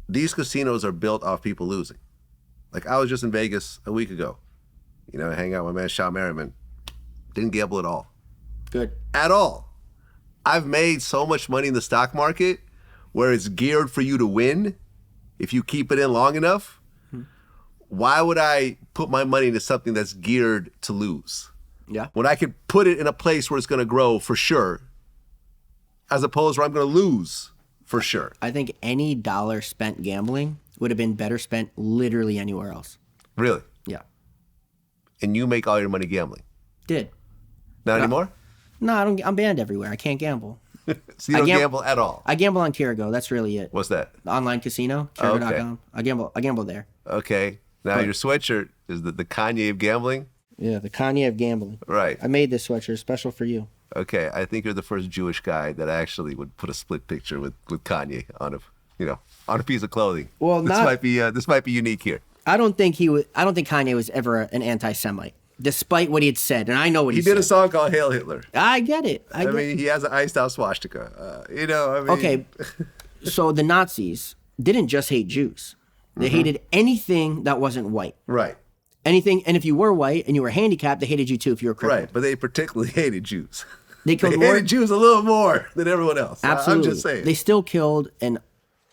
these casinos are built off people losing. Like, I was just in Vegas a week ago. You know, hang out with my man, Sean Merriman. Didn't gamble at all. Good. At all. I've made so much money in the stock market where it's geared for you to win if you keep it in long enough. Why would I put my money into something that's geared to lose? Yeah. When I could put it in a place where it's going to grow for sure, as opposed where I'm going to lose for sure. I think any dollar spent gambling would have been better spent literally anywhere else. Really? Yeah. And you make all your money gambling? Did. Not anymore? No, I don't. I'm banned everywhere. I can't gamble. So you don't gamble at all? I gamble on Kirigo. That's really it. What's that? The online casino, Kirigo.com. Okay. I gamble there. Okay. Now your sweatshirt is the Kanye of gambling? Yeah, the Kanye of gambling. Right. I made this sweatshirt special for you. Okay, I think you're the first Jewish guy that actually would put a split picture with Kanye on a piece of clothing. Well, this might be unique here. I don't think Kanye was ever an anti-Semite, despite what he had said, and I know what he said. He did a song called "Hail Hitler." I get it. I mean, he has an iced out swastika. Okay, so the Nazis didn't just hate Jews; they hated anything that wasn't white. Right. Anything, and if you were white and you were handicapped, they hated you too if you were crippled. Right, but they particularly hated Jews. They hated Jews a little more than everyone else. Absolutely. I'm just saying. They still killed an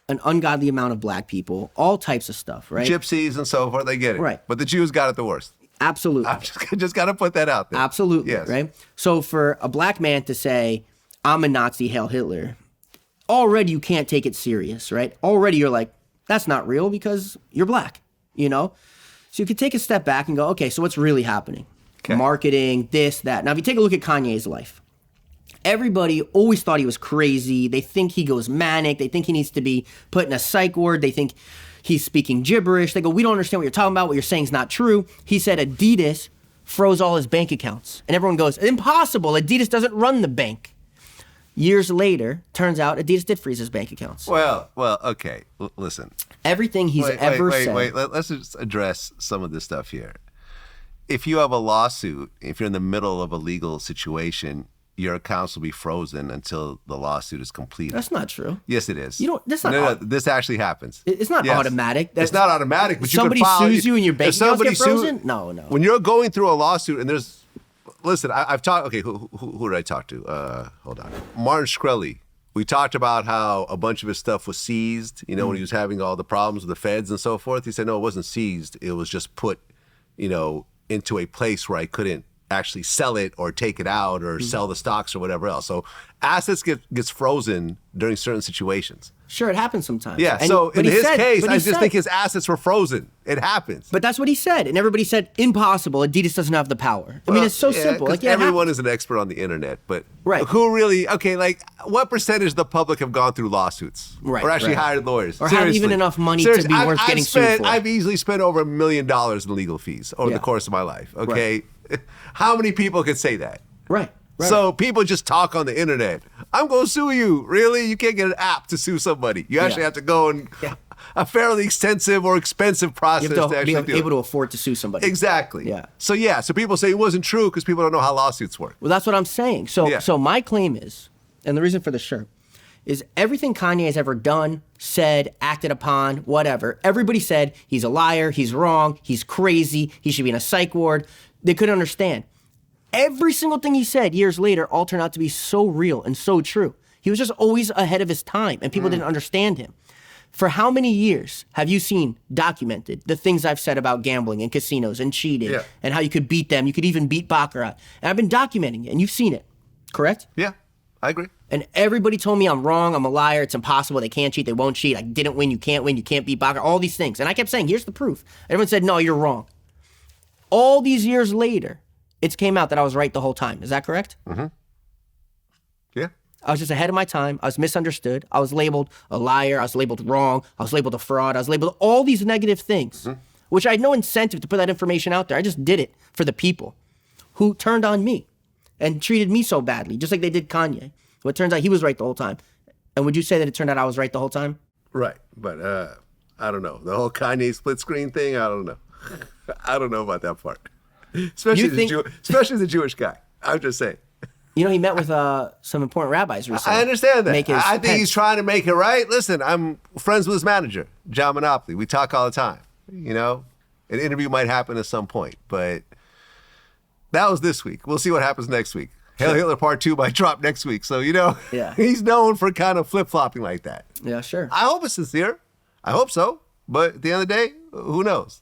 ungodly amount of black people, all types of stuff, right? Gypsies and so forth, they get it. Right. But the Jews got it the worst. Absolutely. I'm just got to put that out there. Absolutely, yes. Right? So for a black man to say, I'm a Nazi, hail Hitler, already you can't take it serious, right? Already you're like, that's not real because you're black, you know? So you could take a step back and go, okay, so what's really happening? Okay. Marketing, this, that. Now, if you take a look at Kanye's life, everybody always thought he was crazy. They think he goes manic. They think he needs to be put in a psych ward. They think he's speaking gibberish. They go, we don't understand what you're talking about. What you're saying is not true. He said Adidas froze all his bank accounts. And everyone goes, impossible. Adidas doesn't run the bank. Years later, turns out Adidas did freeze his bank accounts. Well, okay. Listen. Everything he's ever said. Let's just address some of this stuff here. If you have a lawsuit, if you're in the middle of a legal situation, your accounts will be frozen until the lawsuit is completed. That's not true. Yes, it is. This actually happens. It's not automatic. It's not automatic, but somebody sues you and your bank accounts get frozen? No. When you're going through a lawsuit and there's, listen, I've talked, okay, who did I talk to? Hold on. Martin Shkreli. We talked about how a bunch of his stuff was seized, when he was having all the problems with the feds and so forth. He said, no, it wasn't seized. It was just put, into a place where I couldn't actually sell it or take it out or sell the stocks or whatever else. So assets gets frozen during certain situations. Sure, it happens sometimes. Yeah, so in his case, I just think his assets were frozen. It happens. But that's what he said. And everybody said, impossible. Adidas doesn't have the power. I mean, it's so simple. Like, everyone is an expert on the internet, but right. Who really, what percentage of the public have gone through lawsuits? Right. Or actually hired lawyers? Or have even enough money to be worth getting sued for? I've easily spent over $1 million in legal fees over the course of my life, okay? Right. How many people could say that? Right. So people just talk on the internet. I'm going to sue you. Really? You can't get an app to sue somebody. You actually have to go and a fairly extensive or expensive process you have to actually be able to afford to sue somebody. Exactly. Yeah. So people say it wasn't true because people don't know how lawsuits work. Well, that's what I'm saying. So my claim is, and the reason for the shirt, is everything Kanye has ever done, said, acted upon, whatever. Everybody said he's a liar, he's wrong, he's crazy, he should be in a psych ward. They couldn't understand. Every single thing he said years later all turned out to be so real and so true. He was just always ahead of his time and people didn't understand him. For how many years have you seen documented the things I've said about gambling and casinos and cheating and how you could beat them? You could even beat Baccarat. And I've been documenting it and you've seen it, correct? Yeah, I agree. And everybody told me I'm wrong, I'm a liar, it's impossible, they can't cheat, they won't cheat, I didn't win, you can't beat Baccarat, all these things. And I kept saying, here's the proof. Everyone said, no, you're wrong. All these years later, it came out that I was right the whole time. Is that correct? Mm-hmm. Yeah. I was just ahead of my time. I was misunderstood. I was labeled a liar. I was labeled wrong. I was labeled a fraud. I was labeled all these negative things, which I had no incentive to put that information out there. I just did it for the people who turned on me and treated me so badly, just like they did Kanye. Well, it turns out he was right the whole time. And would you say that it turned out I was right the whole time? Right. But I don't know. The whole Kanye split screen thing, I don't know. I don't know about that part. Especially as a Jewish guy. I'm just saying. You know, he met with some important rabbis recently. I understand that. Make his I think he's trying to make it right. Listen, I'm friends with his manager, John Monopoly. We talk all the time. You know, an interview might happen at some point, but that was this week. We'll see what happens next week. Hail Hitler Part 2 might drop next week. So, you know, he's known for kind of flip-flopping like that. Yeah, sure. I hope it's sincere. I hope so. But at the end of the day, who knows?